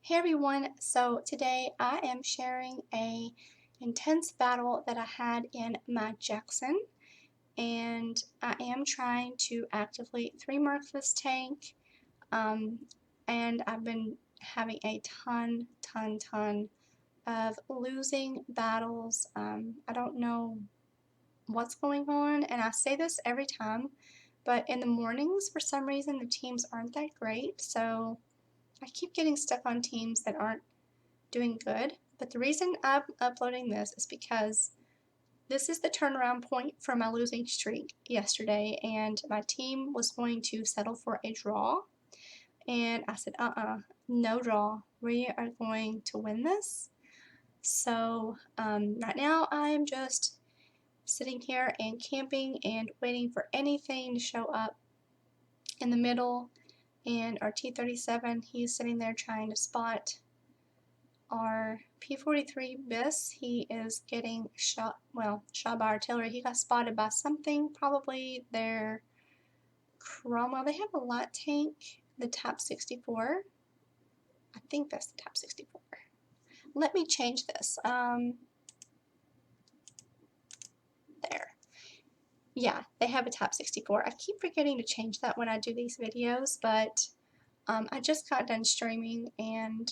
Hey everyone, so today I am sharing a intense battle that I had in my Jackson, and I am trying to actively 3 mark this tank, um, and I've been having a ton of losing battles. I don't know what's going on, and I say this every time, but in the mornings for some reason the teams aren't that great, so I keep getting stuck on teams that aren't doing good. But the reason I'm uploading this is because this is the turnaround point from my losing streak yesterday, and my team was going to settle for a draw. And I said, no draw. We are going to win this. So right now I'm just sitting here and camping and waiting for anything to show up in the middle. And our T-37, he's sitting there trying to spot our P-43 Bis. He is getting shot by artillery. He got spotted by something, probably their Well, they have a light tank, the TAP 64. I think that's the TAP 64. Let me change this. There. Yeah, they have a TAP 64. I keep forgetting to change that when I do these videos, but I just got done streaming and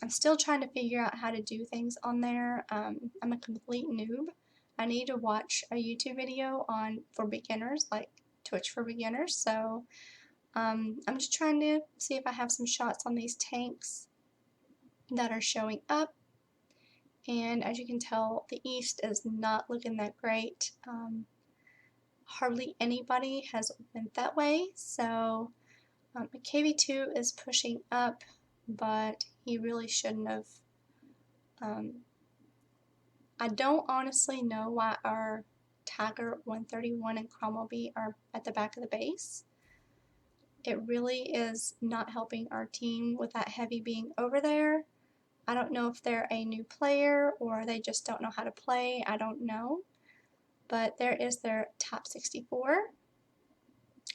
I'm still trying to figure out how to do things on there. I'm a complete noob. I need to watch a YouTube video for beginners, like Twitch for beginners. So I'm just trying to see if I have some shots on these tanks that are showing up. And as you can tell, the east is not looking that great. Hardly anybody has went that way. So KV2 is pushing up, but he really shouldn't have. I don't honestly know why our Tiger 131 and Cromwell B are at the back of the base. It really is not helping our team with that heavy being over there. I don't know if they're a new player or they just don't know how to play. I don't know. But there is their top 64.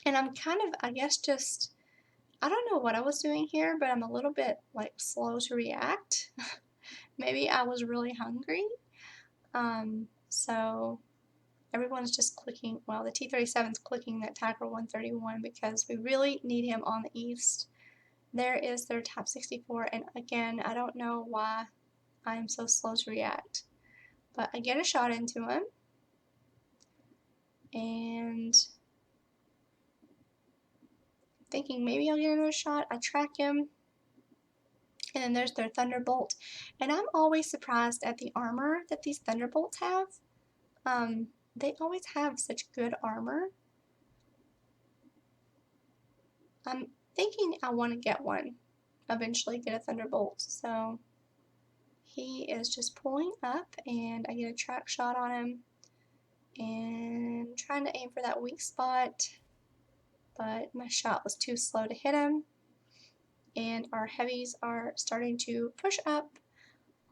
And I'm kind of, I guess, I don't know what I was doing here, but I'm a little bit like slow to react. Maybe I was really hungry. So everyone's just clicking, well, the T-37's clicking that Tiger 131 because we really need him on the east. There is their top 64, and again, I don't know why I am so slow to react. But I get a shot into him, and thinking maybe I'll get another shot. I track him, and then there's their Thunderbolt. And I'm always surprised at the armor that these Thunderbolts have. They always have such good armor. I'm thinking I want to get one, eventually get a Thunderbolt. So he is just pulling up, and I get a track shot on him, and trying to aim for that weak spot, but my shot was too slow to hit him. And our heavies are starting to push up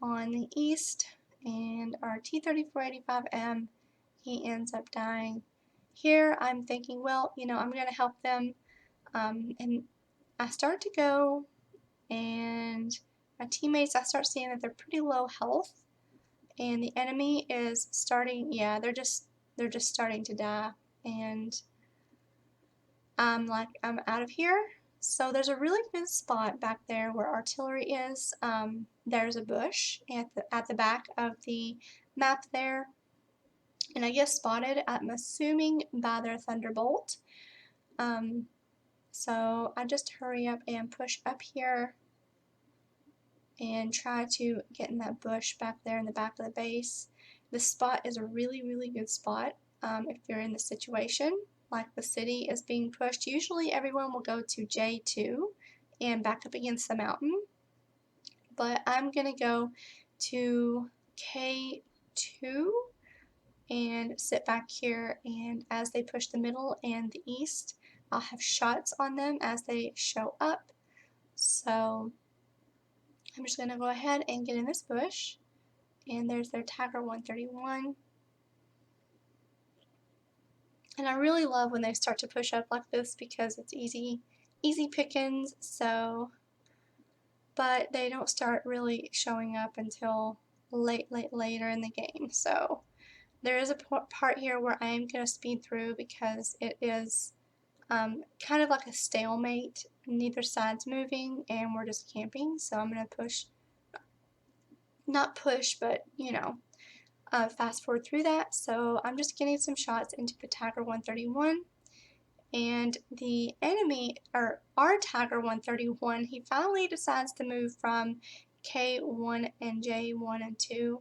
on the east, and our T-3485M, he ends up dying. Here I'm thinking, well, I'm going to help them, and I start to go, and my teammates, I start seeing that they're pretty low health, and the enemy is starting, yeah, they're just starting to die, and I'm like, I'm out of here. So there's a really good spot back there where artillery is. There's a bush at the back of the map there, and I guess spotted, I'm assuming, by their Thunderbolt. So I just hurry up and push up here and try to get in that bush back there in the back of the base. This spot is a really good spot if you're in the situation. Like the city is being pushed. Usually everyone will go to J2 and back up against the mountain. But I'm going to go to K2 and sit back here, and as they push the middle and the east, I'll have shots on them as they show up. So I'm just going to go ahead and get in this bush, and there's their Tiger 131. And I really love when they start to push up like this because it's easy pickings. So but they don't start really showing up until later in the game. So there is a part here where I am going to speed through because it is kind of like a stalemate. Neither side's moving and we're just camping. So I'm going to push, not push, but fast forward through that. So I'm just getting some shots into the Tiger 131. And the enemy, or our Tiger 131, he finally decides to move from K1 and J1 and 2.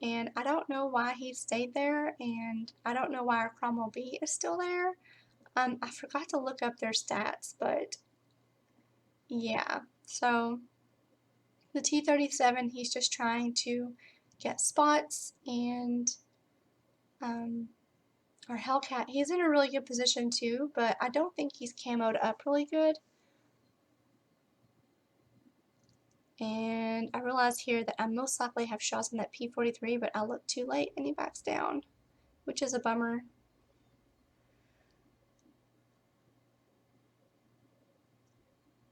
And I don't know why he stayed there, and I don't know why our Cromwell B is still there. I forgot to look up their stats, but yeah. So the T-37, he's just trying to get spots, and our Hellcat, he's in a really good position too, but I don't think he's camoed up really good. And I realize here that I most likely have shots on that P-43, but I look too late and he backs down, which is a bummer.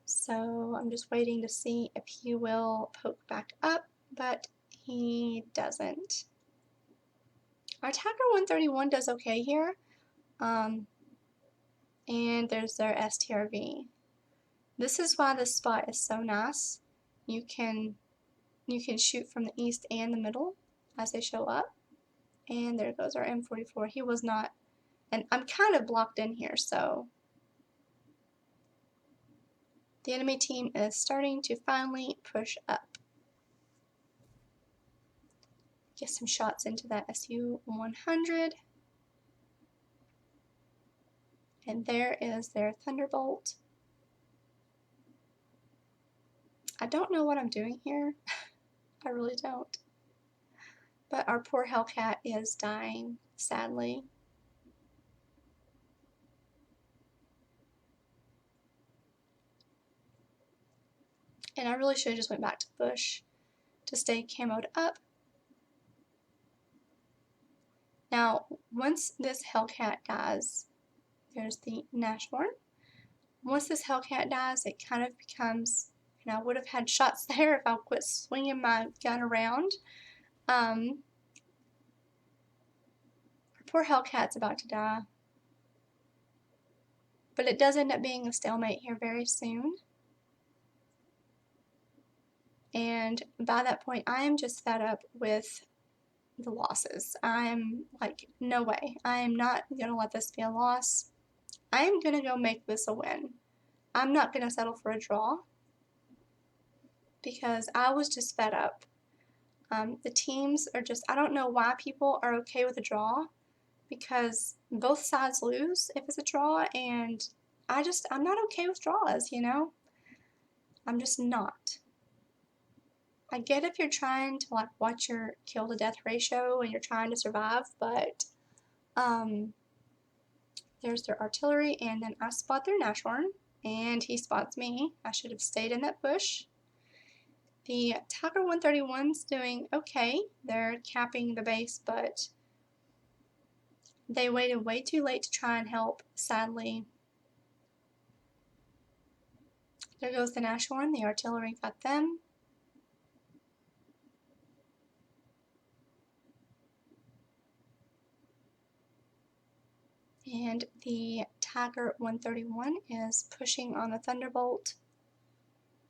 So I'm just waiting to see if he will poke back up, but he doesn't. Our Tiger 131 does okay here, and there's their STRV. This is why this spot is so nice. You can shoot from the east and the middle as they show up. And there goes our M44. He was not, and I'm kind of blocked in here, so the enemy team is starting to finally push up. Get some shots into that SU-100. And there is their Thunderbolt. I don't know what I'm doing here. I really don't. But our poor Hellcat is dying, sadly. And I really should have just went back to the bush to stay camoed up. Now, once this Hellcat dies, there's the Nashorn. Once this Hellcat dies, it kind of becomes, and I would have had shots there if I quit swinging my gun around. Our poor Hellcat's about to die. But it does end up being a stalemate here very soon. And by that point, I am just fed up with the losses. I'm like, no way. I am not going to let this be a loss. I am going to go make this a win. I'm not going to settle for a draw because I was just fed up. The teams are just, I don't know why people are okay with a draw because both sides lose if it's a draw, and I'm not okay with draws, I'm just not. I get if you're trying to like watch your kill to death ratio and you're trying to survive, but there's their artillery, and then I spot their Nashorn, and he spots me. I should have stayed in that bush. The Tiger 131's doing okay. They're capping the base, but they waited way too late to try and help, sadly. There goes the Nashorn. The artillery got them. And the Tiger 131 is pushing on the Thunderbolt.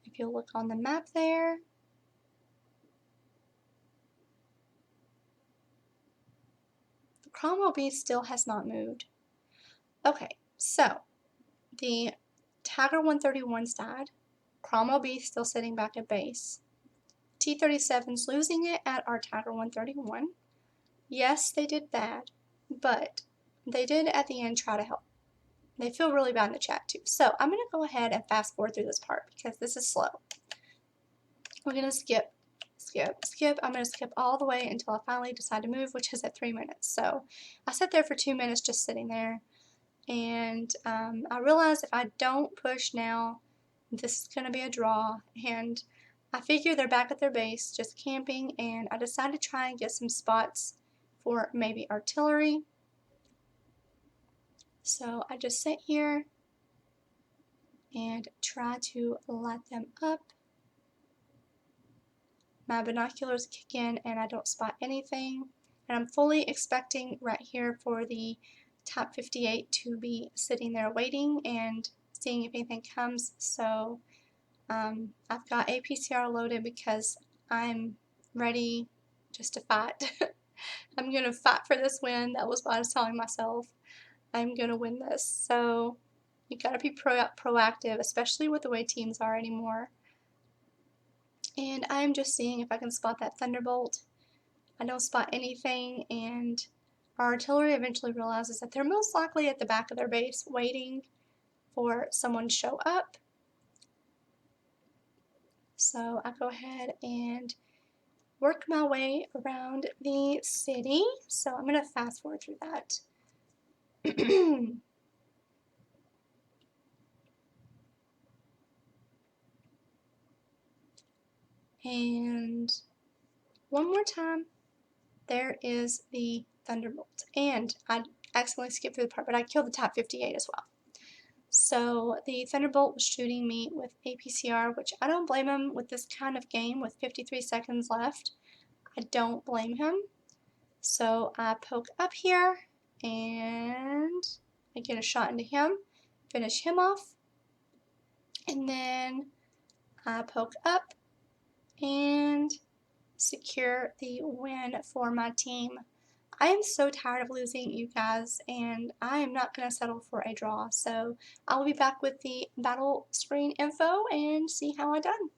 If you'll look on the map there, the Cromwell B still has not moved. Okay, so the Tiger 131's died. Cromwell B still sitting back at base. T-37's losing it at our Tiger 131. Yes, they did bad, but they did at the end try to help. They feel really bad in the chat too. So I'm going to go ahead and fast forward through this part because this is slow. We're going to skip. I'm going to skip all the way until I finally decide to move, which is at 3 minutes. So I sat there for 2 minutes just sitting there, and I realized if I don't push now, this is going to be a draw, and I figure they're back at their base just camping, and I decided to try and get some spots for maybe artillery. So I just sit here and try to light them up. my binoculars kick in and I don't spot anything. And I'm fully expecting right here for the top 58 to be sitting there waiting and seeing if anything comes. So I've got APCR loaded because I'm ready just to fight. I'm going to fight for this win. That was what I was telling myself. I'm going to win this. So you got to be proactive, especially with the way teams are anymore. And I'm just seeing if I can spot that thunderbolt. I don't spot anything, and our artillery eventually realizes that they're most likely at the back of their base waiting for someone to show up. So I go ahead and work my way around the city. So I'm going to fast forward through that. And one more time, there is the thunderbolt. And I accidentally skipped through the part, but I killed the top 58 as well. So the thunderbolt was shooting me with APCR, which I don't blame him with this kind of game with 53 seconds left. I don't blame him. So I poke up here and I get a shot into him, finish him off, and then I poke up and secure the win for my team. I am so tired of losing, you guys, and I am not going to settle for a draw. So I'll be back with the battle screen info and see how I done.